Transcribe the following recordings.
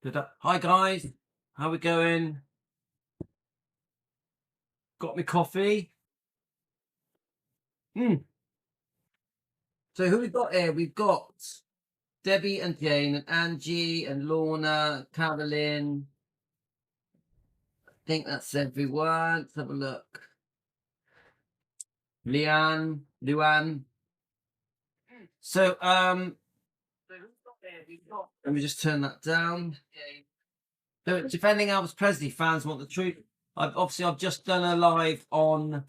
Hi guys, how we going? Got me coffee. So who we got here? We've got Debbie and Jane and Angie and Lorna, Carolyn. I think that's everyone. Let's have a look. Luan. So let me just turn that down. So defending Elvis Presley fans want the truth. I've just done a live on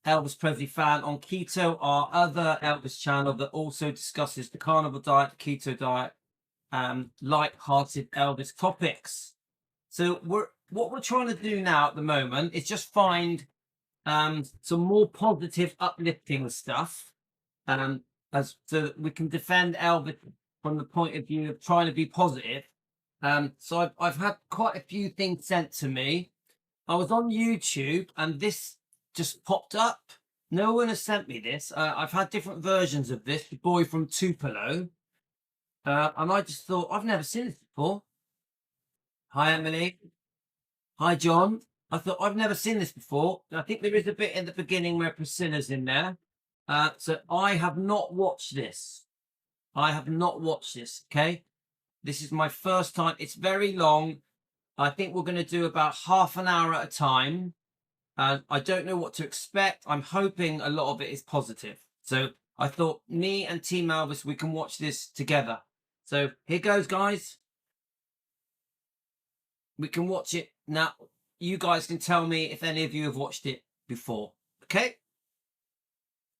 Elvis Presley fan on Keto, our other Elvis channel that also discusses the carnivore diet, the keto diet, light-hearted Elvis topics. So what we're trying to do now at the moment is just find some more positive, uplifting stuff, so that we can defend Elvis from the point of view of trying to be positive. So I've had quite a few things sent to me. I was on YouTube and this just popped up. No one has sent me this. I've had different versions of this. The boy from Tupelo. And I just thought, I've never seen this before. Hi, Emily. Hi, John. I thought, I've never seen this before. I think there is a bit in the beginning where Priscilla's in there. So I have not watched this. Okay? This is my first time. It's very long. I think we're going to do about half an hour at a time. I don't know what to expect. I'm hoping a lot of it is positive. So I thought me and Team Elvis, we can watch this together. So here goes, guys. We can watch it now. You guys can tell me if any of you have watched it before. Okay?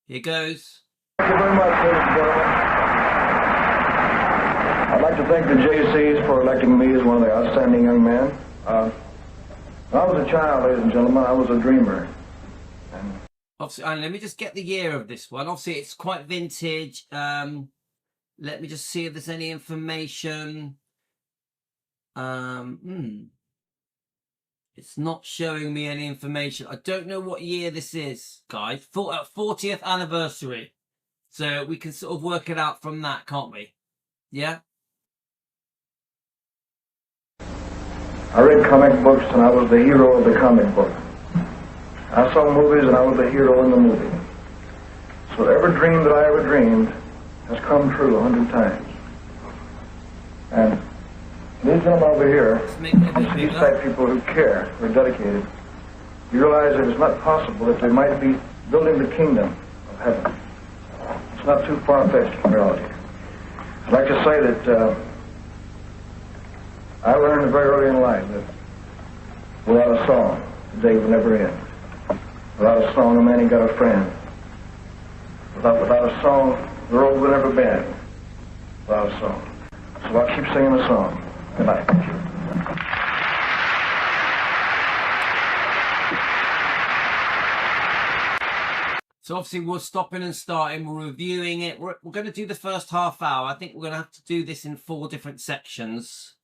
Here goes. Thank you very much, ladies and gentlemen. I'd like to thank the JCs for electing me as one of the outstanding young men. When I was a child, ladies and gentlemen, I was a dreamer. Obviously, and let me just get the year of this one. Obviously, it's quite vintage. Let me just see if there's any information. It's not showing me any information. I don't know what year this is, guys. 40th anniversary. So we can sort of work it out from that, can't we? Yeah? I read comic books and I was the hero of the comic book. I saw movies and I was the hero in the movie. So every dream that I ever dreamed has come true 100 times. And these gentlemen over here, these type people who care, who are dedicated, you realize that it's not possible that they might be building the kingdom of heaven. It's not too far-fetched in reality. I'd like to say that I learned very early in life that without a song, the day would never end. Without a song, a man ain't got a friend. Without a song, the road would never bend. Without a song. So I'll keep singing a song. Good night. Thank you. So obviously we're stopping and starting, we're reviewing it. We're going to do the first half hour. I think we're going to have to do this in 4 different sections.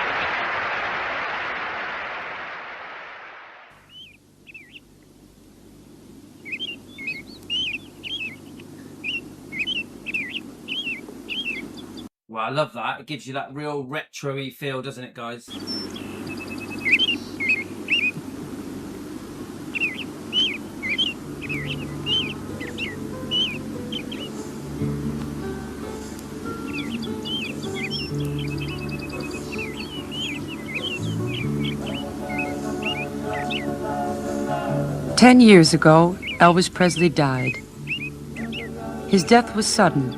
Well, I love that. It gives you that real retro-y feel, doesn't it, guys? 10 years ago, Elvis Presley died. His death was sudden,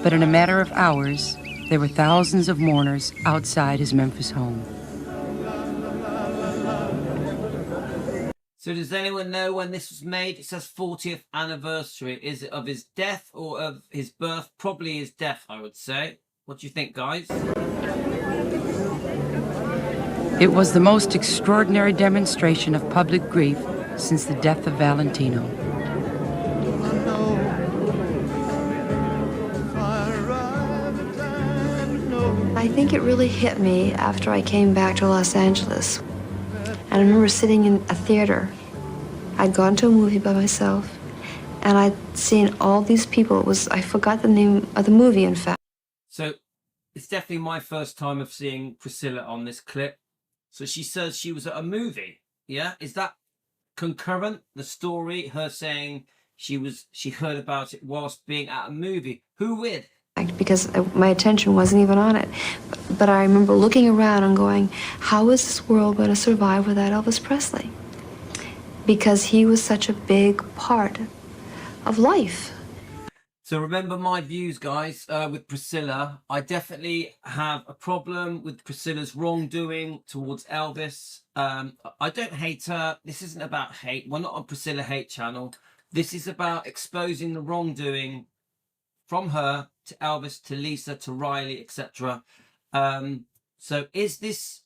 but in a matter of hours, there were thousands of mourners outside his Memphis home. So does anyone know when this was made? It says 40th anniversary. Is it of his death or of his birth? Probably his death, I would say. What do you think, guys? It was the most extraordinary demonstration of public grief since the death of Valentino. I think it really hit me after I came back to Los Angeles. And I remember sitting in a theater. I'd gone to a movie by myself, and I'd seen all these people. I forgot the name of the movie, in fact. So it's definitely my first time of seeing Priscilla on this clip. So she says she was at a movie. Yeah, is that concurrent? The story, her saying she heard about it whilst being at a movie. Who with? Because my attention wasn't even on it. But I remember looking around and going, how is this world going to survive without Elvis Presley? Because he was such a big part of life. So remember my views, guys, with Priscilla. I definitely have a problem with Priscilla's wrongdoing towards Elvis. I don't hate her. This isn't about hate. We're not on Priscilla Hate Channel. This is about exposing the wrongdoing from her to Elvis, to Lisa, to Riley, etc. So is this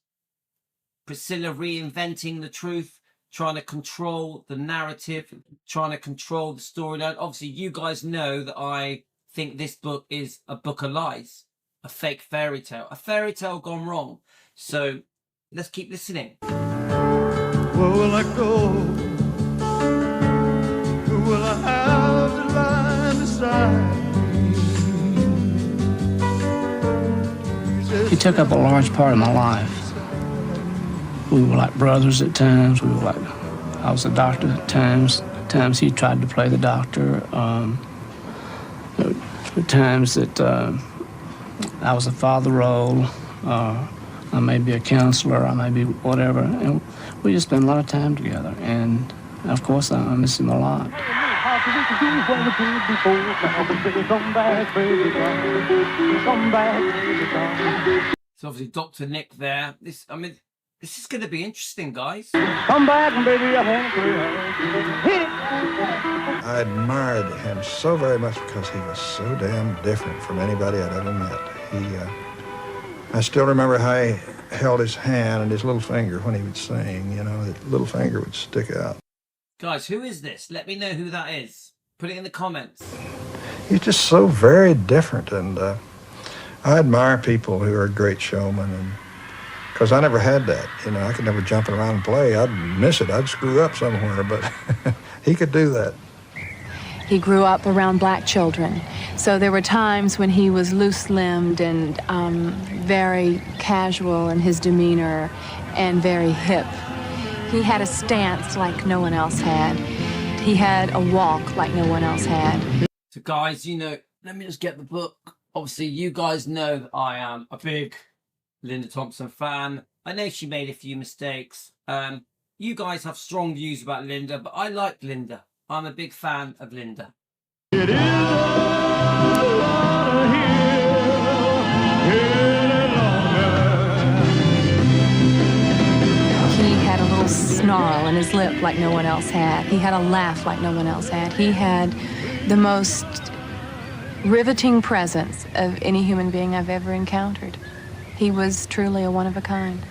Priscilla reinventing the truth, trying to control the narrative, trying to control the storyline? Obviously, you guys know that I think this book is a book of lies, a fake fairy tale gone wrong. So let's keep listening. Where will I go? Where will I have to lie beside? He took up a large part of my life. We were like brothers at times. I was a doctor at times. At times he tried to play the doctor. At times that I was a father role. I may be a counselor. I may be whatever. And we just spent a lot of time together. And of course, I miss him a lot. So obviously Dr. Nick there. This is going to be interesting, guys. Come back, baby, I want to hit it. I admired him so very much because he was so damn different from anybody I'd ever met. I still remember how he held his hand and his little finger when he would sing. You know, the little finger would stick out. Guys, who is this? Let me know who that is. Put it in the comments. He's just so very different, and I admire people who are great showmen, and because I never had that. You know, I could never jump around and play. I'd miss it. I'd screw up somewhere, but he could do that. He grew up around black children, so there were times when he was loose-limbed and very casual in his demeanor and very hip. He had a stance like no one else had. He had a walk like no one else had. So guys, you know, let me just get the book. Obviously, you guys know that I am a big Linda Thompson fan. I know she made a few mistakes. You guys have strong views about Linda, but I like Linda. I'm a big fan of Linda. It is a He had a little snarl in his lip like no one else had. He had a laugh like no one else had. He had the most riveting presence of any human being I've ever encountered. He was truly a one of a kind.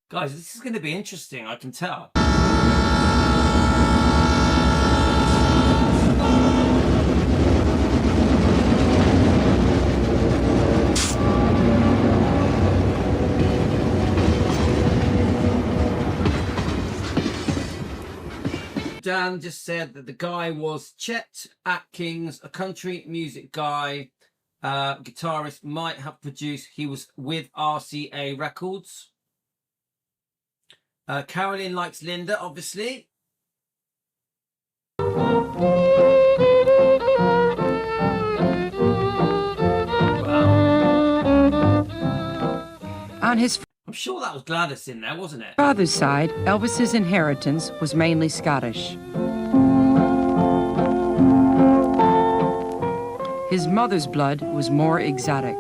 Guys, this is going to be interesting, I can tell. Dan just said that the guy was Chet Atkins, a country music guy, guitarist, might have produced. He was with RCA Records. Carolyn likes Linda, obviously. Wow. On his I'm sure that was Gladys in there, wasn't it? father's side, Elvis's inheritance was mainly Scottish. His mother's blood was more exotic.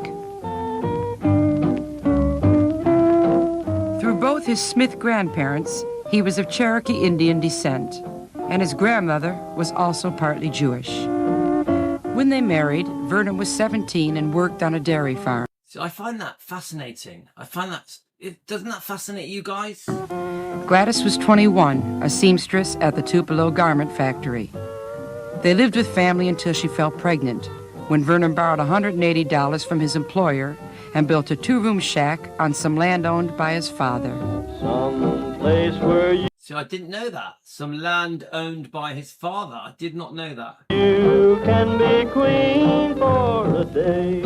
Through both his Smith grandparents, he was of Cherokee Indian descent, and his grandmother was also partly Jewish. When they married, Vernon was 17 and worked on a dairy farm. So I find that fascinating. Doesn't that fascinate you guys? Gladys was 21, a seamstress at the Tupelo garment factory. They lived with family until she fell pregnant, when Vernon borrowed $180 from his employer and built a two-room shack on some land owned by his father. Some place where See, I didn't know that. Some land owned by his father. I did not know that. you can be queen for a day.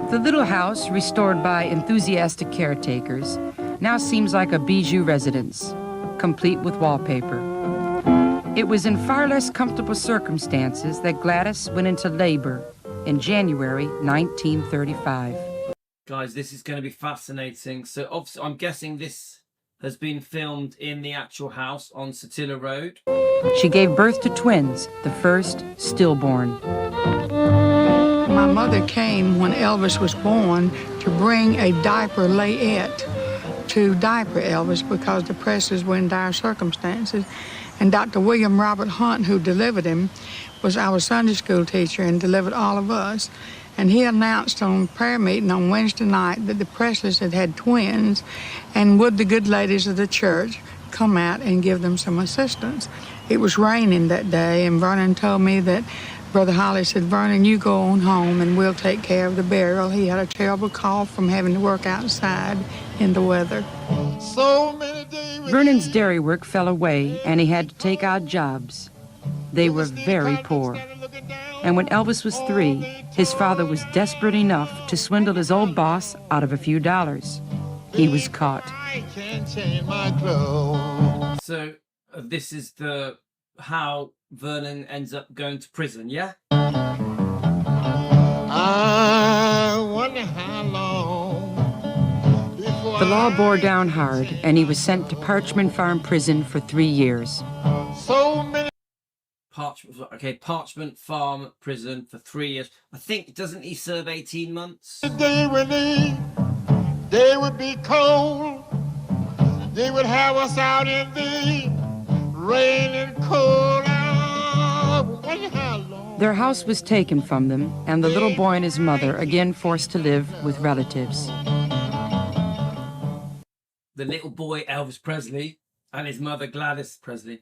The little house, restored by enthusiastic caretakers, now seems like a bijou residence, complete with wallpaper. It was in far less comfortable circumstances that Gladys went into labor in January 1935. Guys, this is going to be fascinating. So obviously, I'm guessing this has been filmed in the actual house on Tupelo Road. She gave birth to twins, the first stillborn. My mother came when Elvis was born to bring a diaper layette to diaper Elvis because the Presleys were in dire circumstances. And Dr. William Robert Hunt, who delivered him, was our Sunday school teacher and delivered all of us. And he announced on prayer meeting on Wednesday night that the Presleys had had twins, and would the good ladies of the church come out and give them some assistance. It was raining that day, and Vernon told me that Brother Holly said, "Vernon, you go on home and we'll take care of the burial." He had a terrible cough from having to work outside in the weather. So many days. Vernon's dairy work fell away, and he had to take odd jobs. They were very poor. And when Elvis was 3, his father was desperate enough to swindle his old boss out of a few dollars. He was caught. I can't change my clothes. So this is the how Vernon ends up going to prison, yeah? I wonder how long before The law bore down hard, and he was sent to Parchman Farm Prison for 3 years. so many Parchment Farm Prison for 3 years. I think, doesn't he serve 18 months? days when they would be cold. They would have us out in the rain and cold. I wonder how long. Their house was taken from them, and the little boy and his mother again forced to live with relatives. The little boy Elvis Presley and his mother Gladys Presley.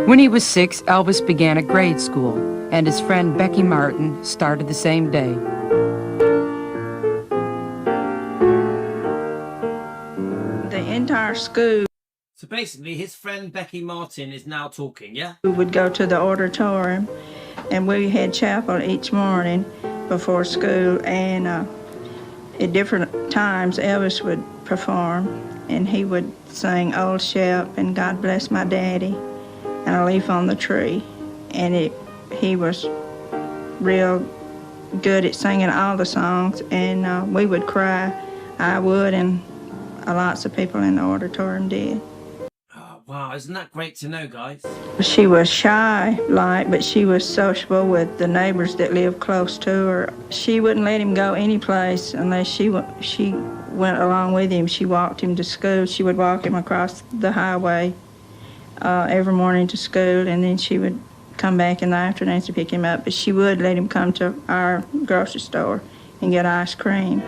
When he was 6, Elvis began at grade school, and his friend Becky Martin started the same day. The entire school So basically, his friend Becky Martin is now talking, yeah? would go to the auditorium, and we had chapel each morning before school, and at different times Elvis would perform, and he would sing Old Shep and God Bless My Daddy and A Leaf on the Tree, and he was real good at singing all the songs, and we would cry. I would, and lots of people in the auditorium did. Oh, wow, isn't that great to know, guys? She was shy, but she was sociable with the neighbors that lived close to her. She wouldn't let him go any place unless she went along with him. She walked him to school. She would walk him across the highway every morning to school, and then she would come back in the afternoon to pick him up. But she would let him come to our grocery store and get ice cream.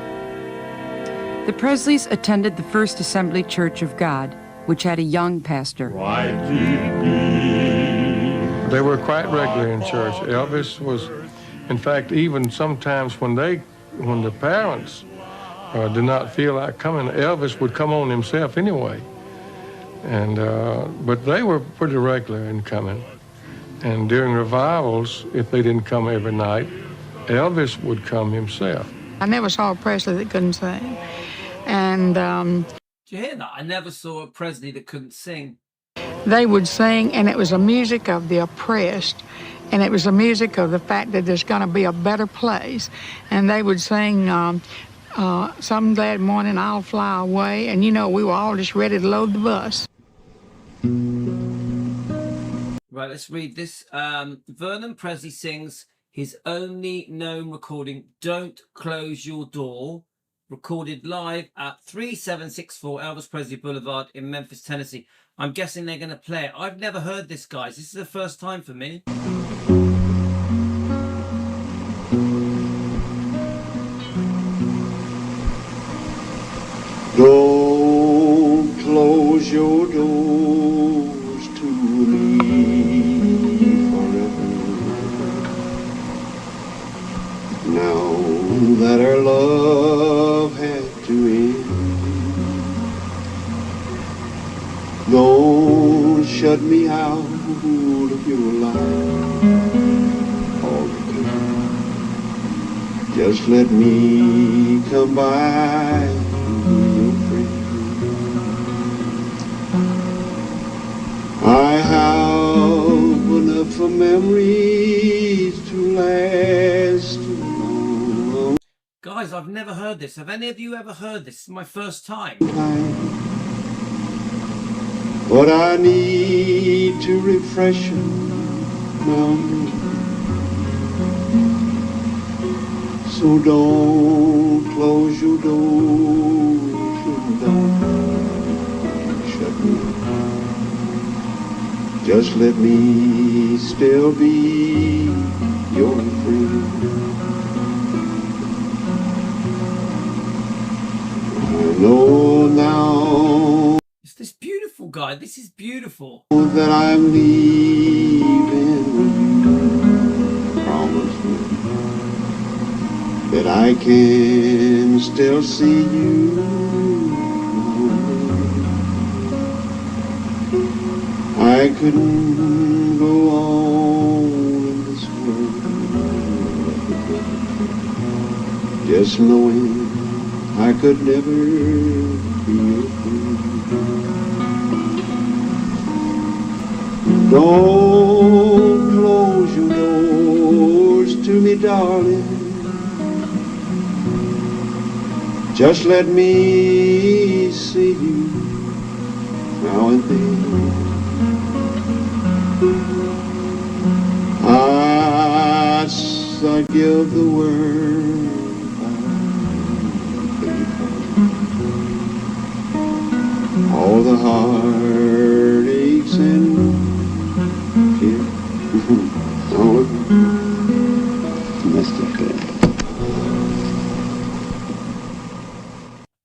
The Presleys attended the First Assembly Church of God, which had a young pastor. They were quite regular in church. Elvis was, in fact, even sometimes when the parents did not feel like coming, Elvis would come on himself anyway. And but they were pretty regular in coming. And during revivals, if they didn't come every night, Elvis would come himself. I never saw a Presley that couldn't sing. And Do you hear that? I never saw a Presley that couldn't sing. they would sing, and it was a music of the oppressed, and it was a music of the fact that there's going to be a better place. And they would sing Some Glad Morning I'll Fly Away, and you know, we were all just ready to load the bus. Right, let's read this. Vernon Presley sings his only known recording, Don't Close Your Door, recorded live at 3764 Elvis Presley Boulevard in Memphis, Tennessee. I'm guessing they're going to play it. I've never heard this, guys. This is the first time for me. Don't close your doors to me forever. Now that our love had to end, don't shut me out of your life altogether. Just let me come by. I have enough of memories to last long. Guys, I've never heard this. Have any of you ever heard this? This is my first time. But I need to refresh now. So don't close your doors and don't shut me. Just let me still be your friend. I know now. It's this beautiful, guy. This is beautiful. That I'm leaving. Promise me that I can still see you. I couldn't go on in this world just knowing I could never be your friend. Don't close your doors to me, darling. Just let me see you now and then. I'd give the world all the heartaches and tears. All of them. Mr.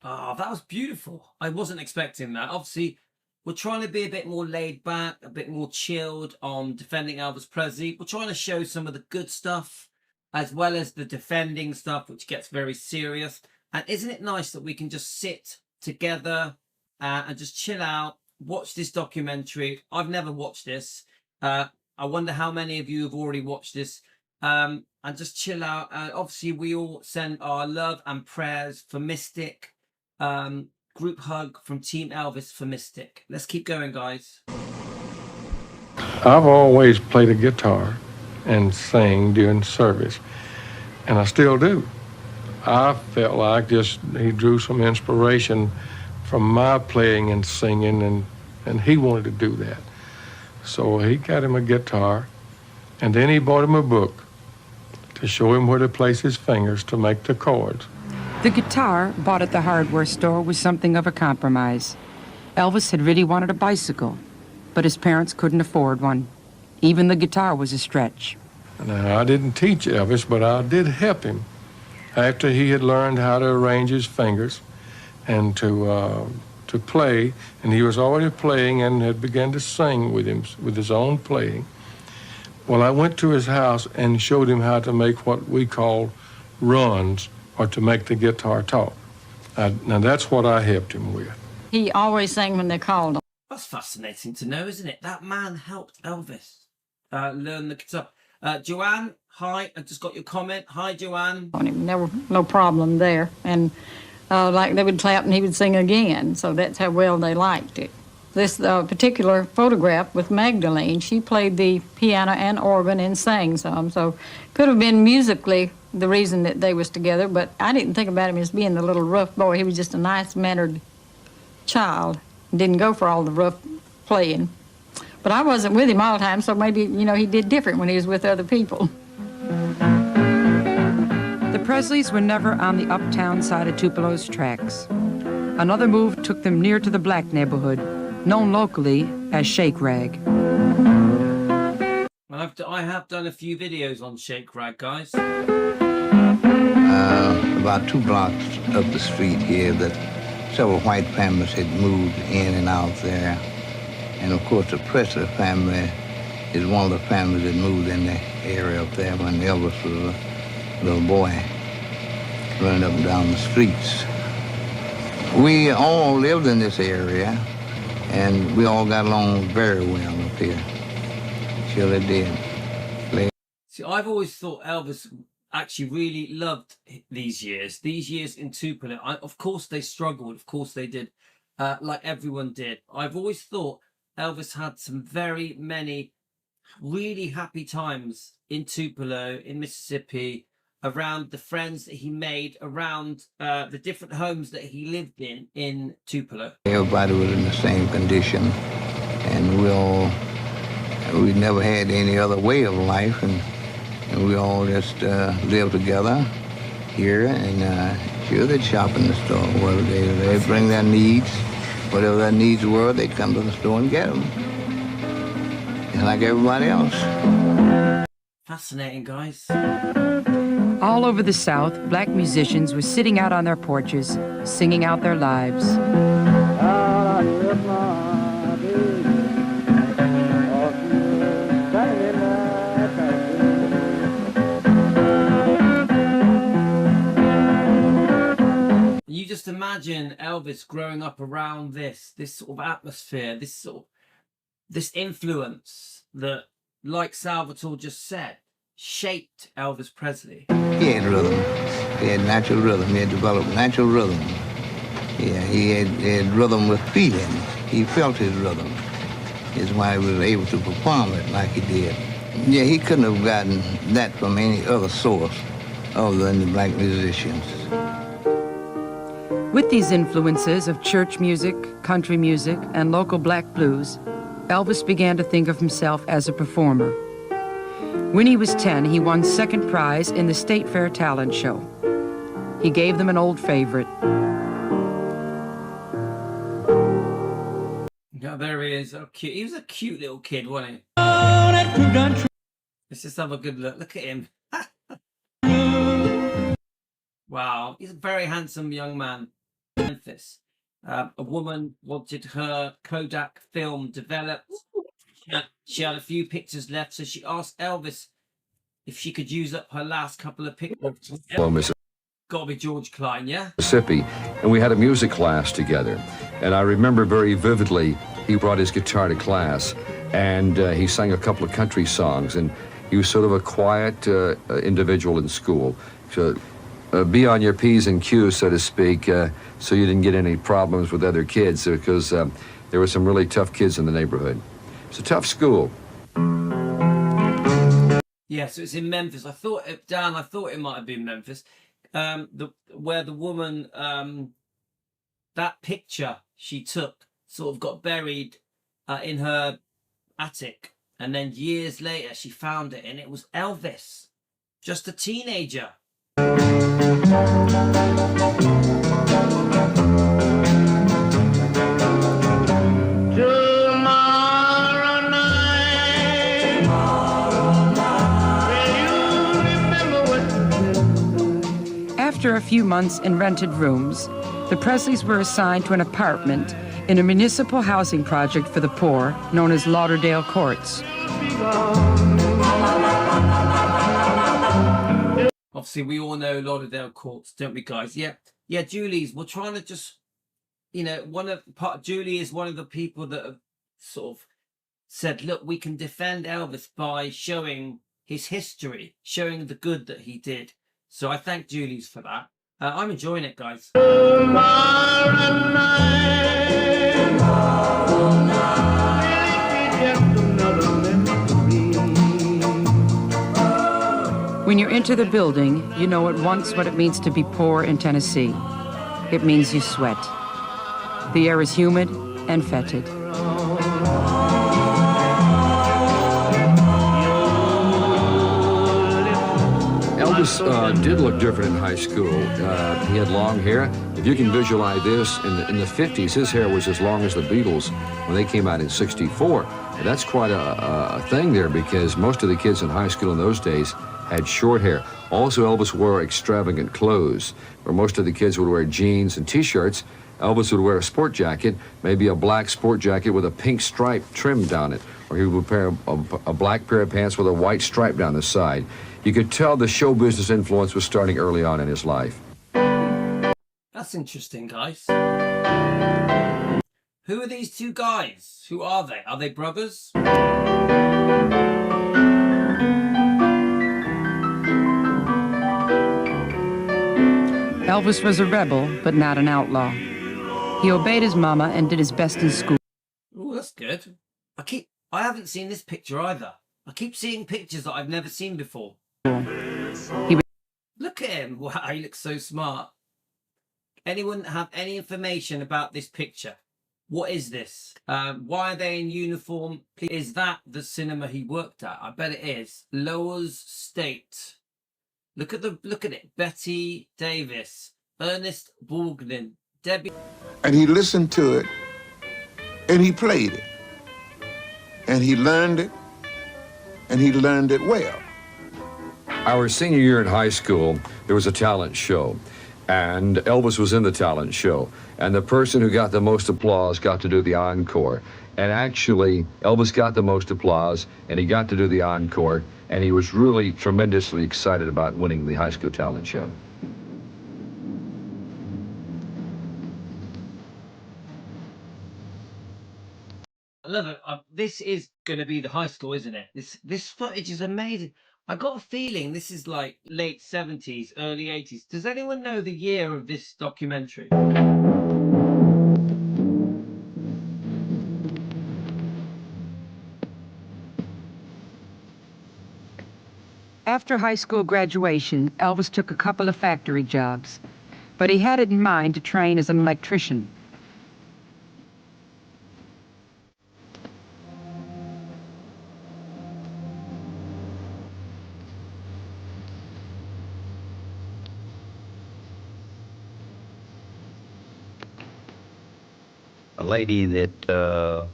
Oh, that was beautiful. I wasn't expecting that. Obviously, we're trying to be a bit more laid back, a bit more chilled on defending Elvis Presley. We're trying to show some of the good stuff as well as the defending stuff, which gets very serious. And isn't it nice that we can just sit together and just chill out, watch this documentary? I've never watched this. I wonder how many of you have already watched this. And just chill out. Obviously, we all send our love and prayers for Mystic. Group hug from Team Elvis for Mystic. Let's keep going, guys. I've always played a guitar and sang during service, and I still do. I felt like he drew some inspiration from my playing and singing, and he wanted to do that. So he got him a guitar, and then he bought him a book to show him where to place his fingers to make the chords. The guitar, bought at the hardware store, was something of a compromise. Elvis had really wanted a bicycle, but his parents couldn't afford one. Even the guitar was a stretch. Now, I didn't teach Elvis, but I did help him after he had learned how to arrange his fingers and to play, and he was already playing and had begun to sing with his own playing. Well, I went to his house and showed him how to make what we call runs, or to make the guitar talk. Now, that's what I helped him with. He always sang when they called him. That's fascinating to know, isn't it? That man helped Elvis learn the guitar. Joanne, hi. I just got your comment. Hi, Joanne. No problem there. And like they would clap and he would sing again. So that's how well they liked it. This particular photograph with Magdalene, she played the piano and organ and sang some. So could have been musically the reason that they was together, but I didn't think about him as being the little rough boy. He was just a nice-mannered child. Didn't go for all the rough playing. But I wasn't with him all the time, so maybe, you know, he did different when he was with other people. The Presleys were never on the uptown side of Tupelo's tracks. Another move took them near to the black neighborhood, known locally as Shake Rag. I have done a few videos on Shake Rag, guys. About 2 blocks up the street here, that several white families had moved in and out there. And of course, the Presley family is one of the families that moved in the area up there when Elvis was a little boy, running up and down the streets. We all lived in this area, and we all got along very well up here. Surely did. See, I've always thought Elvis actually really loved these years in Tupelo. Of course they struggled, of course they did, like everyone did. I've always thought Elvis had some very many really happy times in Tupelo, in Mississippi, around the friends that he made, around the different homes that he lived in Tupelo. Everybody was in the same condition, and we never had any other way of life, and we all just lived together here, and sure, they'd shop in the store. Well, they'd bring their needs, whatever their needs were, they'd come to the store and get them, just like everybody else. Fascinating, guys. All over the South, black musicians were sitting out on their porches, singing out their lives. You just imagine Elvis growing up around this sort of atmosphere, this influence that, like Salvatore just said, shaped Elvis Presley. He had rhythm. He had natural rhythm. He had developed natural rhythm. Yeah, he had rhythm with feeling. He felt his rhythm. That's why he was able to perform it like he did. Yeah, he couldn't have gotten that from any other source other than the black musicians. With these influences of church music, country music, and local black blues, Elvis began to think of himself as a performer. When he was 10, he won second prize in the State Fair Talent Show. He gave them an old favorite. Yeah, there he is. Oh, cute. He was a cute little kid, wasn't he? Let's just have a good look. Look at him. Wow, he's a very handsome young man. Memphis. A woman wanted her Kodak film developed. She had a few pictures left, so she asked Elvis if she could use up her last couple of pictures. Well, Mississippi. Got to be George Klein, yeah? Mississippi, and we had a music class together. And I remember very vividly, he brought his guitar to class, and he sang a couple of country songs, and he was sort of a quiet individual in school. So be on your P's and Q's, so to speak, so you didn't get any problems with other kids, because there were some really tough kids in the neighborhood. It's a tough school. Yeah, so it's in Memphis. I thought it might have been Memphis. Where the woman, that picture she took sort of got buried in her attic. And then years later, she found it, and it was Elvis, just a teenager. After a few months in rented rooms, the Presleys were assigned to an apartment in a municipal housing project for the poor known as Lauderdale Courts. Obviously, we all know Lauderdale Courts, don't we, guys? Yeah, Julie's. We're trying to just, Julie is one of the people that have sort of said, look, we can defend Elvis by showing his history, showing the good that he did. So I thank Julie's for that. I'm enjoying it, guys. When you enter the building, you know at once what it means to be poor in Tennessee. It means you sweat. The air is humid and fetid. Elvis did look different in high school. He had long hair. If you can visualize this, in the 50s, his hair was as long as the Beatles when they came out in '64. And that's quite a thing there, because most of the kids in high school in those days had short hair. Also, Elvis wore extravagant clothes, where most of the kids would wear jeans and T-shirts. Elvis would wear a sport jacket, maybe a black sport jacket with a pink stripe trimmed down it, or he would wear a black pair of pants with a white stripe down the side. You could tell the show business influence was starting early on in his life. That's interesting, guys. Who are these two guys? Who are they? Are they brothers? Elvis was a rebel, but not an outlaw. He obeyed his mama and did his best in school. Oh, that's good. I haven't seen this picture either. I keep seeing pictures that I've never seen before. Look at him. Wow, he looks so smart. Anyone have any information about this picture? What is this? Why are they in uniform? Is that the cinema he worked at? I bet it is. Lowers State. Look at it. Betty Davis, Ernest Borgnine, Debbie. And he listened to it, and he played it, and he learned it, and he learned it well. Our senior year in high school, there was a talent show, and Elvis was in the talent show, and the person who got the most applause got to do the encore. And actually, Elvis got the most applause, and he got to do the encore, and he was really tremendously excited about winning the high school talent show. I love it. This is going to be the high school, isn't it? This footage is amazing. I got a feeling this is like late 70s, early 80s. Does anyone know the year of this documentary? After high school graduation, Elvis took a couple of factory jobs, but he had it in mind to train as an electrician. A lady that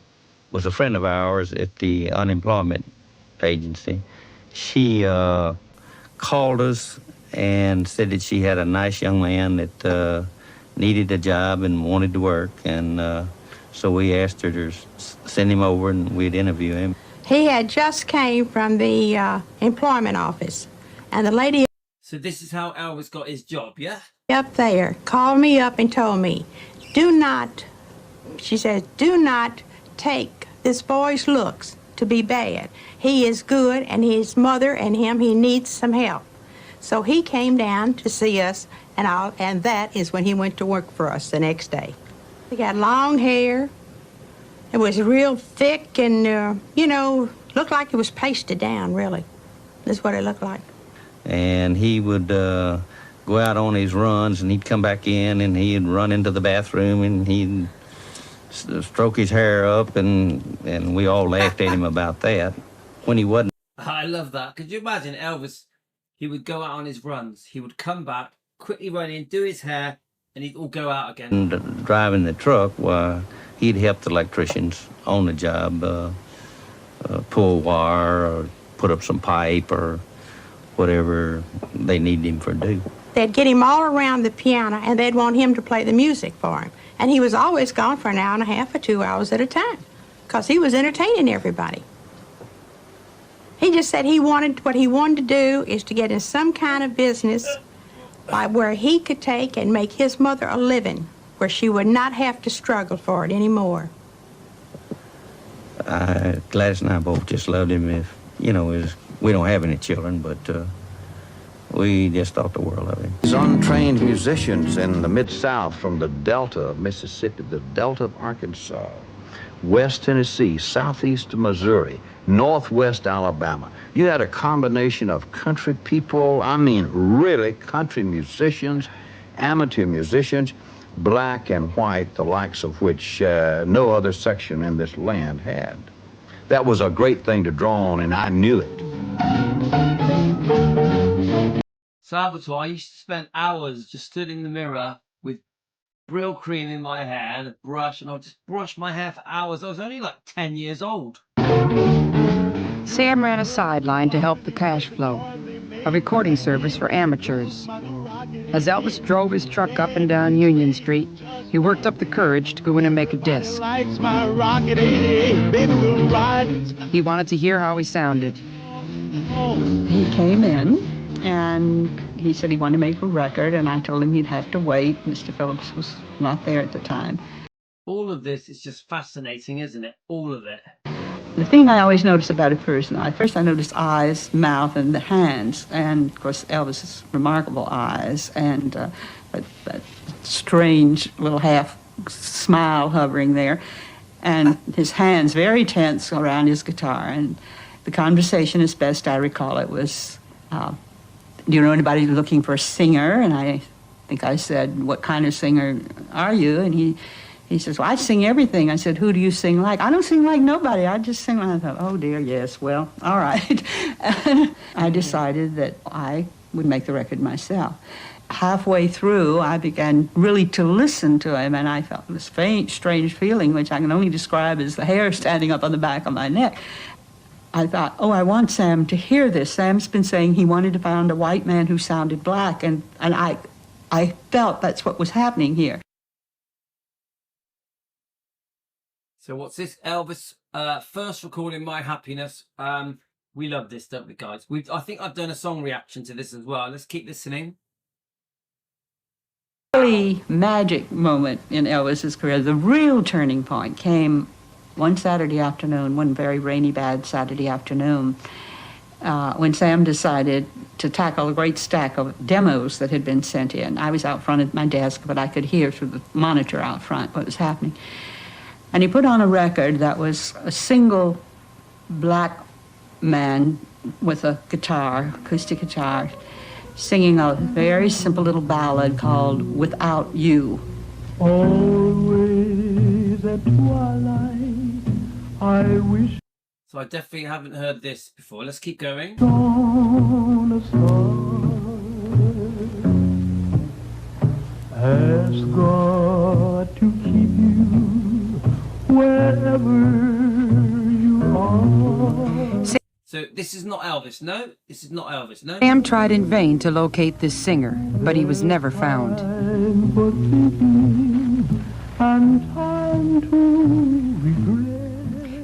was a friend of ours at the unemployment agency, she called us and said that she had a nice young man that needed a job and wanted to work, and so we asked her to send him over and we'd interview him. He had just came from the employment office, and the lady So this is how Elvis got his job, yeah? up there called me up and told me, she says, do not take this boy's looks to be bad. He is good, and his mother and him, he needs some help. So he came down to see us, and that is when he went to work for us the next day. He got long hair. It was real thick and, looked like it was pasted down, really. That's what it looked like. And he would go out on his runs, and he'd come back in, and he'd run into the bathroom, and he'd stroke his hair up, and we all laughed at him about that. When he wasn't. I love that. Could you imagine Elvis? He would go out on his runs. He would come back, quickly run in, do his hair, and he'd all go out again. And driving the truck, he'd help the electricians on the job, pull wire or put up some pipe or whatever they needed him for to do. They'd get him all around the piano, and they'd want him to play the music for him. And he was always gone for an hour and a half or 2 hours at a time, because he was entertaining everybody. He just said what he wanted to do is to get in some kind of business where he could take and make his mother a living, where she would not have to struggle for it anymore. Gladys and I both just loved him. We don't have any children, but we just thought the world of him. These untrained musicians in the Mid-South, from the Delta of Mississippi, the Delta of Arkansas, West Tennessee, Southeast Missouri, Northwest Alabama. You had a combination of country people, really country musicians, amateur musicians, black and white, the likes of which no other section in this land had. That was a great thing to draw on, and I knew it. Salvatore, I used to spend hours just stood in the mirror with Brill cream in my hair and a brush, and I would just brush my hair for hours. I was only like 10 years old. Sam ran a sideline to help the cash flow, a recording service for amateurs. As Elvis drove his truck up and down Union Street, he worked up the courage to go in and make a disc. He wanted to hear how he sounded. He came in and he said he wanted to make a record, and I told him he'd have to wait. Mr. Phillips was not there at the time. All of this is just fascinating, isn't it? All of it. The thing I always notice about a person, first I notice eyes, mouth, and the hands. And, of course, Elvis's remarkable eyes and that strange little half smile hovering there. And his hands very tense around his guitar. And the conversation, as best I recall it, was, do you know anybody looking for a singer? And I think I said, what kind of singer are you? And he says, well, I sing everything. I said, who do you sing like? I don't sing like nobody. I just sing like. I thought, oh, dear, yes, well, all right. And I decided that I would make the record myself. Halfway through, I began really to listen to him, and I felt this faint, strange feeling, which I can only describe as the hair standing up on the back of my neck. I thought, oh, I want Sam to hear this. Sam's been saying he wanted to find a white man who sounded black, and I felt that's what was happening here. So what's this? Elvis first recording My Happiness. We love this, don't we, guys? I think I've done a song reaction to this as well. Let's keep listening. Really magic moment in Elvis's career, the real turning point came one Saturday afternoon, one very rainy, bad Saturday afternoon, when Sam decided to tackle a great stack of demos that had been sent in. I was out front at my desk, but I could hear through the monitor out front what was happening. And he put on a record that was a single black man with a guitar, acoustic guitar, singing a very simple little ballad called Without You. Always at twilight, I wish So I definitely haven't heard this before. Let's keep going. on a star. Ask God to keep you wherever you are. So this is not Elvis. No, this is not Elvis. No. Sam tried in vain to locate this singer, but he was never found. For thinking and time to regret.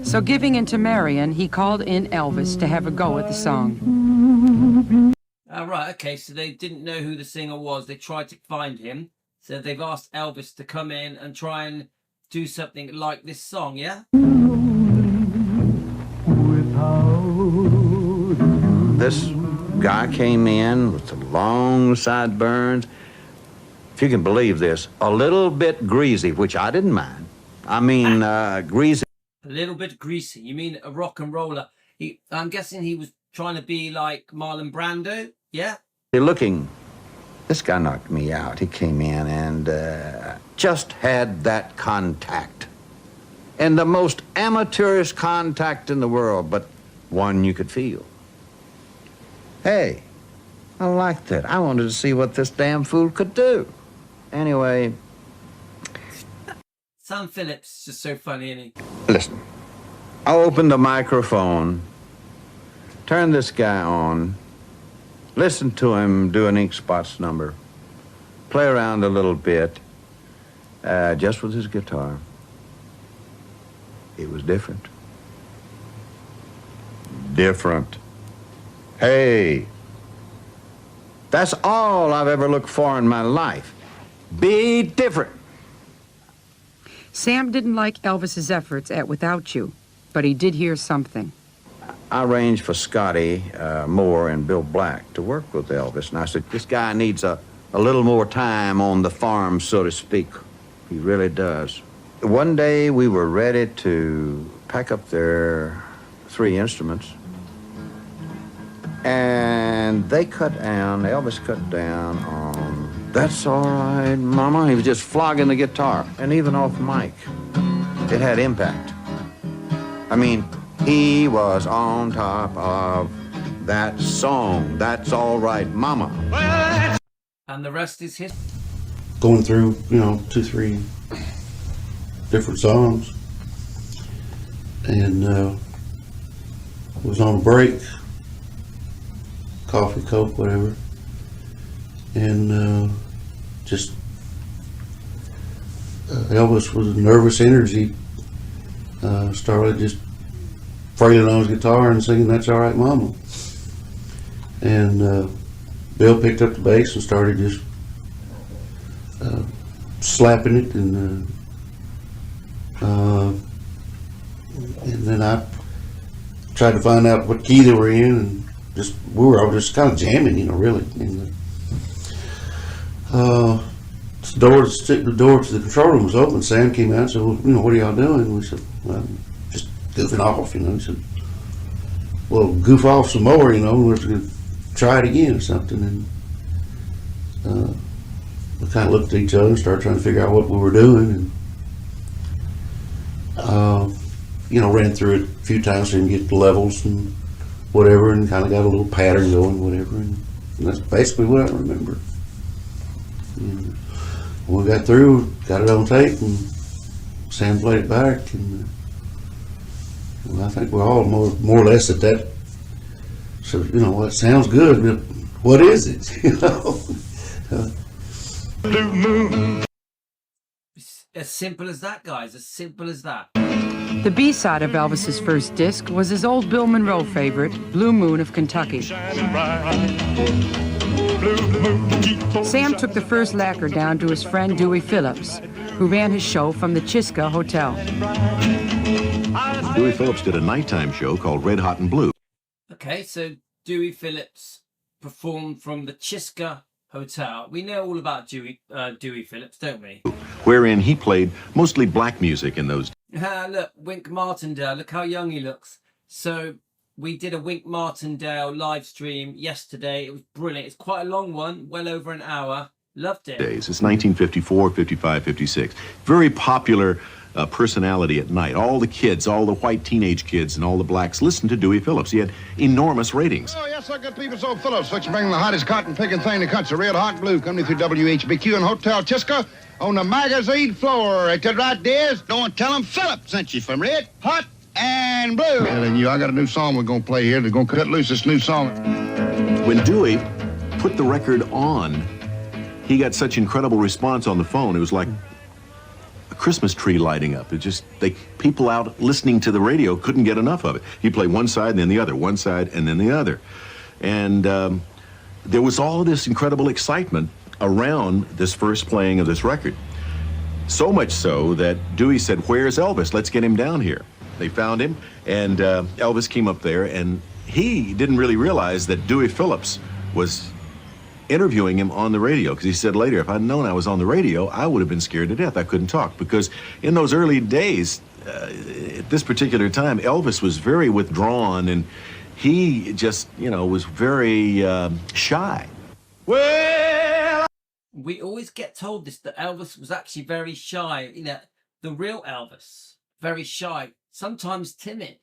So giving in to Marion, he called in Elvis to have a go at the song. Right, okay, so they didn't know who the singer was. They tried to find him. So they've asked Elvis to come in and try and do something like this song, yeah? This guy came in with the long sideburns. If you can believe this, a little bit greasy, which I didn't mind. I mean, greasy. A little bit greasy. You mean a rock and roller? I'm guessing he was trying to be like Marlon Brando, yeah? Looking, this guy knocked me out. He came in and just had that contact. And the most amateurish contact in the world, but one you could feel. Hey, I liked that. I wanted to see what this damn fool could do. Anyway. Sam Phillips is just so funny, isn't he? Listen, I opened the microphone, turned this guy on, listened to him do an Ink Spots number, play around a little bit, just with his guitar. It was different. Different. Hey, that's all I've ever looked for in my life. Be different. Sam didn't like Elvis's efforts at Without You, but he did hear something. I arranged for Scotty Moore and Bill Black to work with Elvis, and I said, this guy needs a little more time on the farm, so to speak. He really does. One day we were ready to pack up their 3 instruments, and they cut down, Elvis cut down on That's All Right, Mama. He was just flogging the guitar, and even off mic, it had impact. I mean, he was on top of that song, That's All Right, Mama. And the rest is history. Going through, 2-3 different songs, and was on a break, coffee, Coke, whatever, and just Elvis with nervous energy started just frailing on his guitar and singing "That's All Right, Mama," and Bill picked up the bass and started just slapping it, and then I tried to find out what key they were in, and I was just kind of jamming, really. And the door to the control room was open. Sam came out and said, "Well, what are y'all doing?" And we said, "Well, just goofing off." He said, "Well, goof off some more, we're just gonna try it again or something." And we kind of looked at each other and started trying to figure out what we were doing, and ran through it a few times so we can get the levels and whatever, and kind of got a little pattern going, whatever, and that's basically what I remember. And when we got through, got it on tape, and Sam played it back, and I think we're all more or less at that. So it sounds good, but what is it? Blue Moon. As simple as that, guys. As simple as that. The B-side of Elvis's first disc was his old Bill Monroe favorite, Blue Moon of Kentucky. Sam took the first lacquer down to his friend Dewey Phillips, who ran his show from the Chiska Hotel. Dewey Phillips did a nighttime show called Red Hot and Blue. Okay, so Dewey Phillips performed from the Chiska Hotel. We know all about Dewey Phillips, don't we? Wherein he played mostly black music in those days. Look, Wink Martindale, look how young he looks. So we did a Wink Martindale live stream yesterday. It was brilliant. It's quite a long one, well over an hour. Loved it. It's 1954, 55, 56. Very popular personality at night. All the kids, all the white teenage kids and all the blacks listened to Dewey Phillips. He had enormous ratings. Oh, yes, sir, good people. So Phillips, which bring the hottest cotton-picking thing in the country, Red Hot Blue, coming through WHBQ and Hotel Chiska on the magazine floor. Is that right, Diz? Don't tell them Phillips sent you from Red Hot and Blue. Telling you, I got a new song we're going to play here. They're going to cut loose this new song. When Dewey put the record on, he got such incredible response on the phone. It was like a Christmas tree lighting up. It just, people out listening to the radio couldn't get enough of it. He'd play one side and then the other, one side and then the other. And there was all this incredible excitement around this first playing of this record. So much so that Dewey said, "Where's Elvis? Let's get him down here." They found him, and Elvis came up there, and he didn't really realize that Dewey Phillips was interviewing him on the radio, because he said later, "If I'd known I was on the radio, I would have been scared to death. I couldn't talk," because in those early days, at this particular time, Elvis was very withdrawn, and he just, was very shy. Well, we always get told this, that Elvis was actually very shy. The real Elvis, very shy, sometimes timid.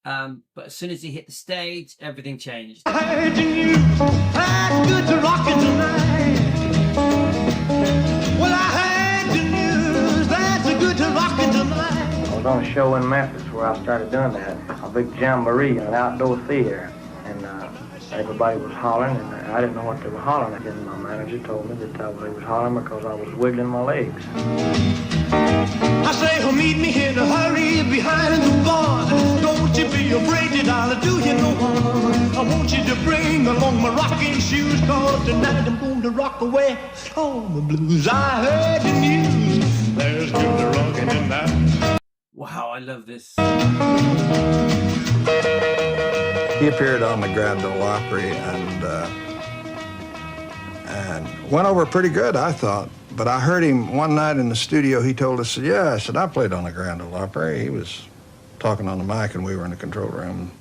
But as soon as he hit the stage, everything changed. I heard the news, that's good to rockin' tonight. Well, I heard the news, that's good to rockin' tonight. I was on a show in Memphis where I started doing that, a big jamboree in an outdoor theater, and everybody was hollering, and I didn't know what they were hollering at. And my manager told me that they was hollering because I was wiggling my legs. I say, oh, meet me in a hurry behind the bar. Don't you be afraid that I'll do you no harm. I want you to bring along my rocking shoes, cause tonight I'm going to rock away all the blues. I heard the news, there's good rocking tonight. Wow, I love this. He appeared on the Grand Ole Opry and went over pretty good, I thought. But I heard him one night in the studio. He told us, "Yeah," I said, "I played on the Grand Ole Opry." He was talking on the mic, and we were in the control room.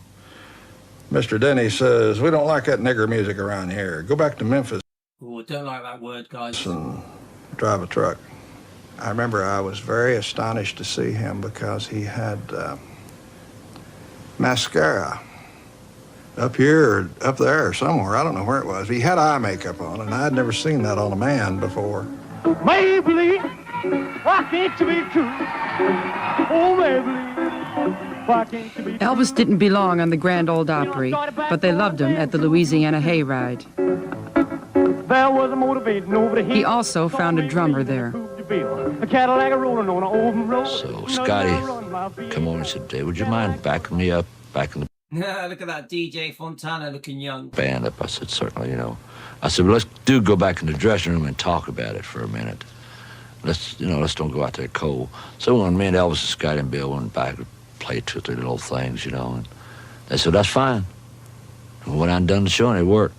Mr. Denny says, "We don't like that nigger music around here. Go back to Memphis." Oh, don't like that word, guys. And drive a truck. I remember I was very astonished to see him because he had mascara. up here or up there or somewhere. I don't know where it was. He had eye makeup on, and I'd never seen that on a man before. Maybelline, why can't you be true? Oh, Maybelline, why can't you be true? Elvis didn't belong on the Grand Ole Opry, but they loved him at the Louisiana Hayride. There was a motivating over the He also found a drummer there. a Cadillac rolling on an open road. So Scotty come over and said, Dave, would you mind backing me up back in the Look at that DJ Fontana looking young. band up? I said, certainly, you know. I said, well, let's go back in the dressing room and talk about it for a minute. Let's don't go out there cold. So when me and Elvis and Scotty and Bill went back, we played 2 or 3 little things, you know, and they said, that's fine. And when I'm done the show, and it worked.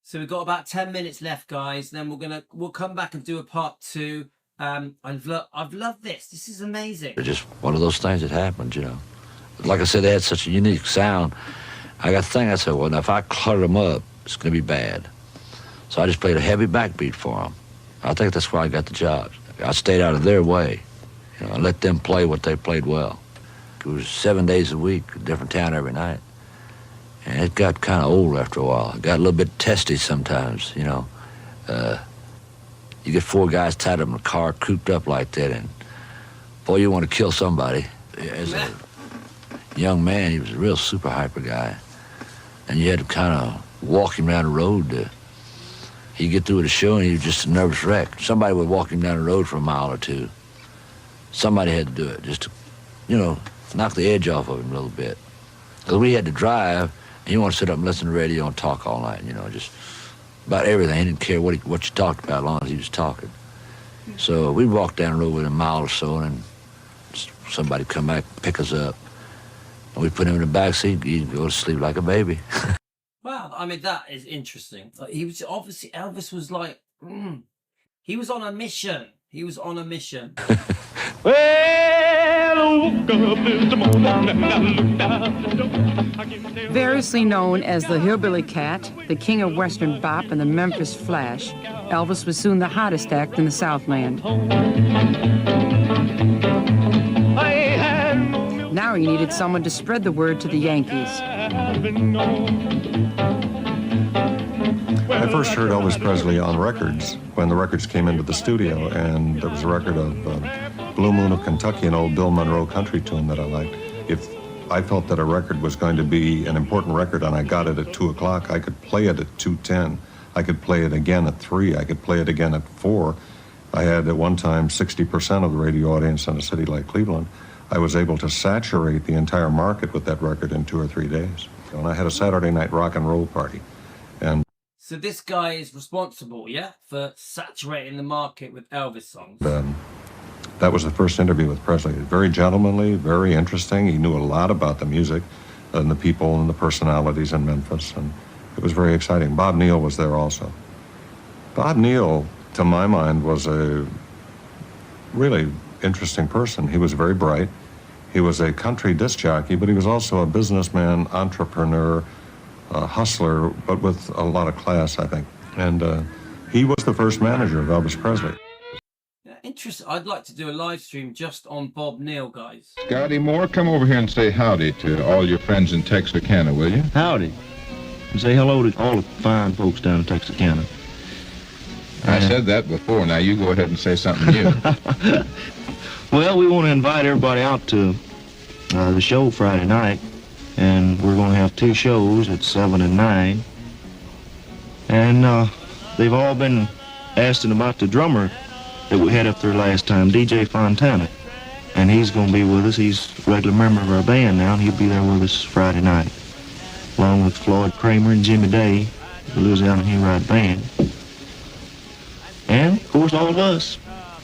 So we've got about 10 minutes left, guys. Then we'll come back and do a part 2. I've loved this. This is amazing. It's just one of those things that happened, you know. Like I said, they had such a unique sound. I got to think, I said, well, now if I clutter them up, it's going to be bad. So I just played a heavy backbeat for them. I think that's why I got the job. I stayed out of their way. You know, I let them play what they played well. It was 7 days a week, a different town every night. And it got kind of old after a while. It got a little bit testy sometimes, you know. You get 4 guys tied up in a car, cooped up like that, and boy, you want to kill somebody. As a young man, he was a real super hyper guy. And you had to kind of walk him down the road. He'd get through with a show and he was just a nervous wreck. Somebody would walk him down the road for a mile or 2. Somebody had to do it just to, you know, knock the edge off of him a little bit. Because we had to drive, and you want to sit up and listen to the radio and talk all night, you know, just about everything. He didn't care what you talked about as long as he was talking. So we'd walk down the road with a mile or so, and somebody come back and pick us up. And we put him in the back seat, he'd go to sleep like a baby. Wow, I mean, that is interesting. He was obviously, Elvis was like, he was on a mission. He was on a mission. Well, I woke up this morning and I looked down. Variously known as the Hillbilly Cat, the King of Western Bop, and the Memphis Flash, Elvis was soon the hottest act in the Southland. Now he needed someone to spread the word to the Yankees. I first heard Elvis Presley on records when the records came into the studio, and there was a record of Blue Moon of Kentucky, an old Bill Monroe country tune that I liked. If I felt that a record was going to be an important record and I got it at 2 o'clock, I could play it at 2:10. I could play it again at 3. I could play it again at 4. I had at one time 60% of the radio audience in a city like Cleveland. I was able to saturate the entire market with that record in 2 or 3 days. And I had a Saturday night rock and roll party. And So this guy is responsible, yeah, for saturating the market with Elvis songs. that was the first interview with Presley. Very gentlemanly, very interesting. He knew a lot about the music and the people and the personalities in Memphis, and it was very exciting. Bob Neal was there also. Bob Neal, to my mind, was a really interesting person. He was very bright. He was a country disc jockey, but he was also a businessman, entrepreneur, hustler, but with a lot of class, I think. And he was the first manager of Elvis Presley. Interesting. I'd like to do a live stream just on Bob Neal, guys. Scotty Moore, come over here and say howdy to all your friends in Texarkana, will you? Howdy. And say hello to all the fine folks down in Texarkana. I said that before. Now you go ahead and say something new. Well, we want to invite everybody out to the show Friday night, and we're going to have 2 shows at 7 and 9. And they've all been asking about the drummer that we had up there last time, DJ Fontana. And he's going to be with us. He's a regular member of our band now, and he'll be there with us Friday night, along with Floyd Kramer and Jimmy Day, the Louisiana Hayride Band. And, of course, all of us.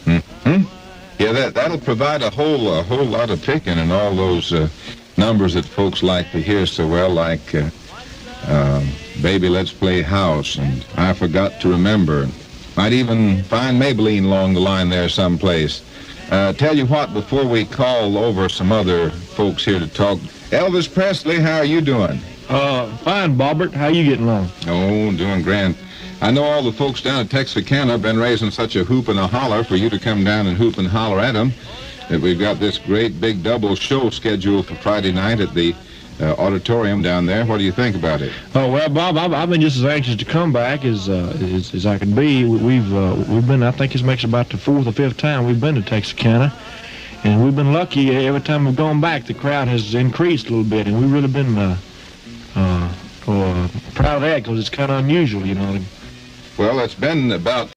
Mm-hmm. Yeah, that'll provide a whole lot of picking and all those numbers that folks like to hear so well, like Baby Let's Play House and I Forgot to Remember. Might even find Maybelline along the line there someplace. Tell you what, before we call over some other folks here to talk, Elvis Presley, how are you doing? Fine, Bobbert. How you getting along? Oh, doing grand. I know all the folks down at Texarkana have been raising such a hoop and a holler for you to come down and hoop and holler at them, that we've got this great big double show scheduled for Friday night at the auditorium down there. What do you think about it? Oh well, Bob, I've been just as anxious to come back as I can be. We've been, I think this makes about the 4th or 5th time we've been to Texarkana, and we've been lucky. Every time we've gone back, the crowd has increased a little bit, and we've really been proud of that because it's kind of unusual, you know. Well, it's been about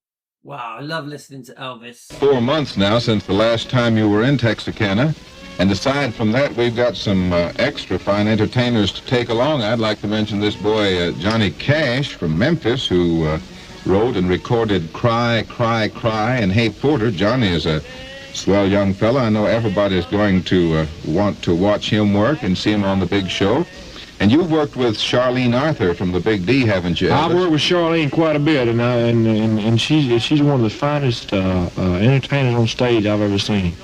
Wow, I love listening to Elvis. 4 months now since the last time you were in Texarkana. And aside from that, we've got some extra fine entertainers to take along. I'd like to mention this boy, Johnny Cash from Memphis, who wrote and recorded Cry, Cry, Cry, and Hey Porter. Johnny is a swell young fella. I know everybody's going to want to watch him work and see him on the big show. And you've worked with Charlene Arthur from the Big D, haven't you, Elvis? I've worked with Charlene quite a bit, and she's one of the finest entertainers on stage I've ever seen.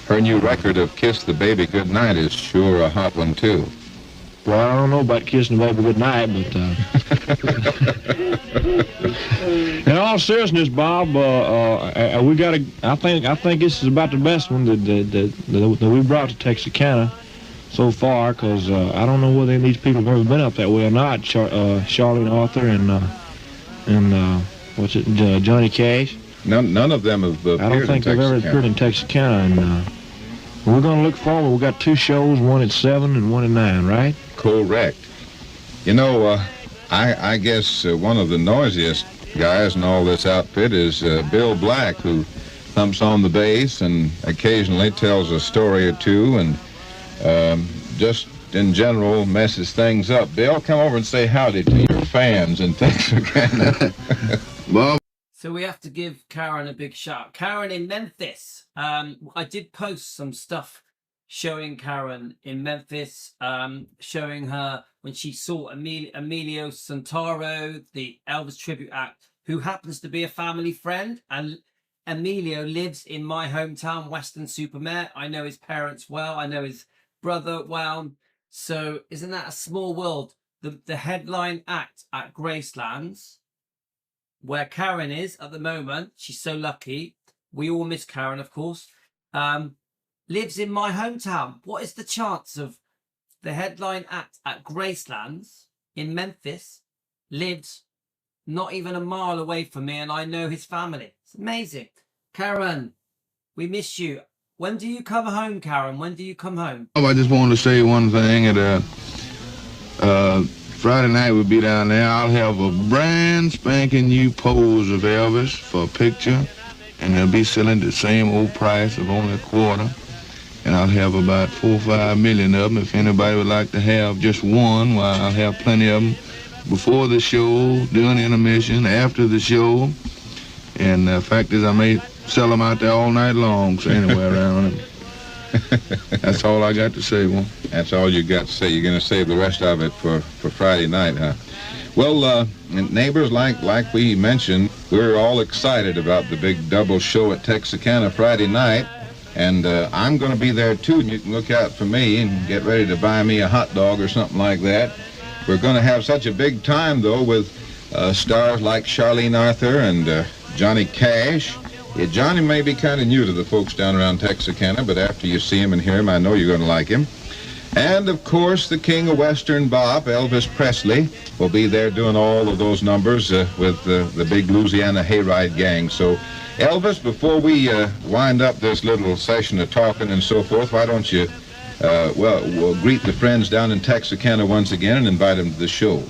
Her new record of Kiss the Baby Goodnight is sure a hot one, too. Well, I don't know about kissing the baby goodnight, but in all seriousness, Bob, we got to. I think this is about the best one that we brought to Texarkana so far, because I don't know whether these people have ever been up that way or not. Charlene Arthur and what's it, Johnny Cash. None of them have appeared in Texarkana. I don't think they've ever appeared in Texarkana, and we're going to look forward. We've got 2 shows, one at 7 and one at 9, right? Correct. You know, I guess one of the noisiest guys in all this outfit is Bill Black, who thumps on the bass and occasionally tells a story or two, and just in general messes things up. Bill, come over and say howdy to your fans in Texarkana. Bob. So we have to give Karen a big shout. Karen in Memphis. I did post some stuff showing Karen in Memphis, showing her when she saw Emilio Santoro, the Elvis tribute act, who happens to be a family friend. And Emilio lives in my hometown, Weston-super-Mare. I know his parents well. I know his brother well. So isn't that a small world? The headline act at Gracelands, where Karen is at the moment, she's so lucky. We all miss Karen, of course. Lives in my hometown. What is the chance of the headline act at Gracelands in Memphis lives not even a mile away from me, and I know his family? It's amazing. Karen, we miss you. When do you come home, Karen? When do you come home? I just wanted to say one thing. Friday night we'll be down there. I'll have a brand spanking new pose of Elvis for a picture, and they'll be selling the same old price of only a quarter. And I'll have about 4 or 5 million of them. If anybody would like to have just one, well, I'll have plenty of them before the show, during intermission, after the show. And the fact is, I may sell them out there all night long, so anywhere around them. That's all I got to say, Well. That's all you got to say. You're going to save the rest of it for Friday night, huh? Well, neighbors, like we mentioned, we're all excited about the big double show at Texarkana Friday night. And I'm going to be there, too, and you can look out for me and get ready to buy me a hot dog or something like that. We're going to have such a big time, though, with stars like Charlene Arthur and Johnny Cash. Yeah, Johnny may be kind of new to the folks down around Texarkana, but after you see him and hear him, I know you're going to like him. And, of course, the king of Western Bop, Elvis Presley, will be there doing all of those numbers with the big Louisiana Hayride gang. So, Elvis, before we wind up this little session of talking and so forth, why don't you, we'll greet the friends down in Texarkana once again and invite them to the show.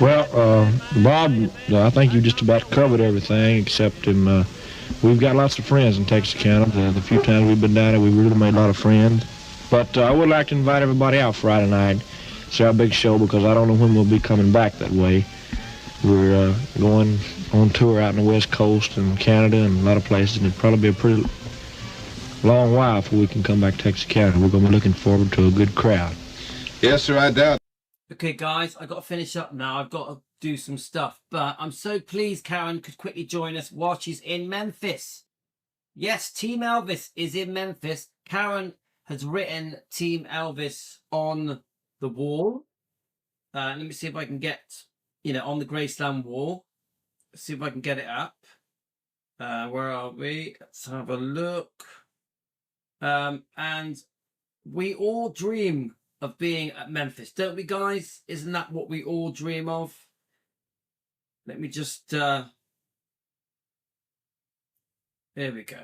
Well, Bob, I think you just about covered everything, except we've got lots of friends in Texarkana. The few times we've been down there, we've really made a lot of friends. But I would like to invite everybody out Friday night, see our big show, because I don't know when we'll be coming back that way. We're going on tour out in the West Coast and Canada and a lot of places, and it'll probably be a pretty long while before we can come back to Texarkana. We're going to be looking forward to a good crowd. Yes, sir, I doubt. Okay, guys, I've got to finish up now. I've got to do some stuff, but I'm so pleased Karen could quickly join us while she's in Memphis. Yes, Team Elvis is in Memphis. Karen has written Team Elvis on the wall. Let me see if I can get, on the Graceland wall. Let's see if I can get it up. Where are we? Let's have a look. And we all dream of being at Memphis, don't we, guys? Isn't that what we all dream of? Let me just, there we go.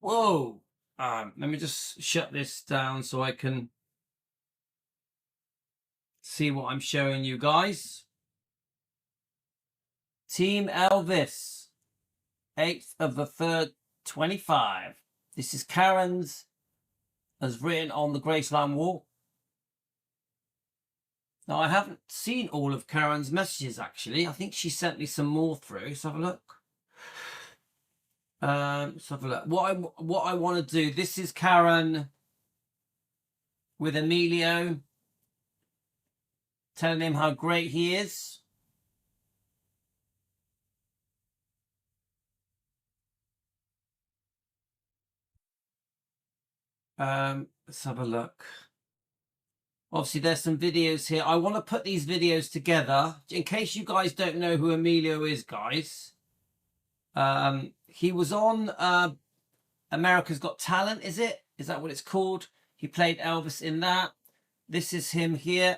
Whoa. Let me just shut this down so I can see what I'm showing you guys. Team Elvis, 8th of the 3rd, 25. This is Karen's, as written on the Graceland wall. Now, I haven't seen all of Karen's messages, actually. I think she sent me some more through. Let's have a look. Let's have a look. What I want to do, this is Karen with Emilio, telling him how great he is. Let's have a look. Obviously, there's some videos here. I want to put these videos together in case you guys don't know who Emilio is, guys. He was on America's Got Talent, is it? Is that what it's called? He played Elvis in that. This is him here.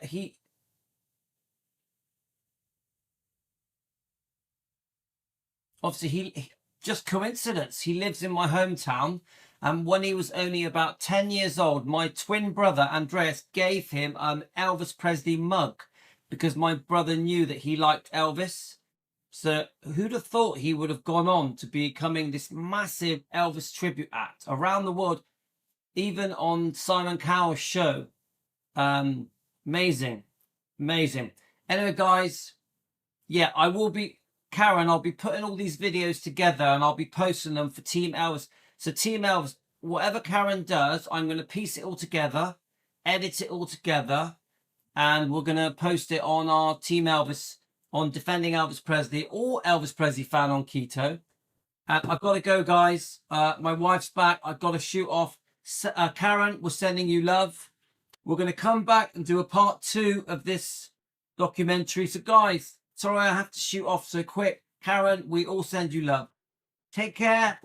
Obviously, just coincidence. He lives in my hometown. And when he was only about 10 years old, my twin brother, Andreas, gave him an Elvis Presley mug because my brother knew that he liked Elvis. So who'd have thought he would have gone on to becoming this massive Elvis tribute act around the world, even on Simon Cowell's show. Amazing. Amazing. Anyway, guys, yeah, Karen, I'll be putting all these videos together and I'll be posting them for Team Elvis. So Team Elvis, whatever Karen does, I'm going to piece it all together, edit it all together, and we're going to post it on our Team Elvis, on Defending Elvis Presley, or Elvis Presley Fan on Keto. I've got to go, guys. My wife's back. I've got to shoot off. Karen, we're sending you love. We're going to come back and do a part 2 of this documentary. So, guys, sorry I have to shoot off so quick. Karen, we all send you love. Take care.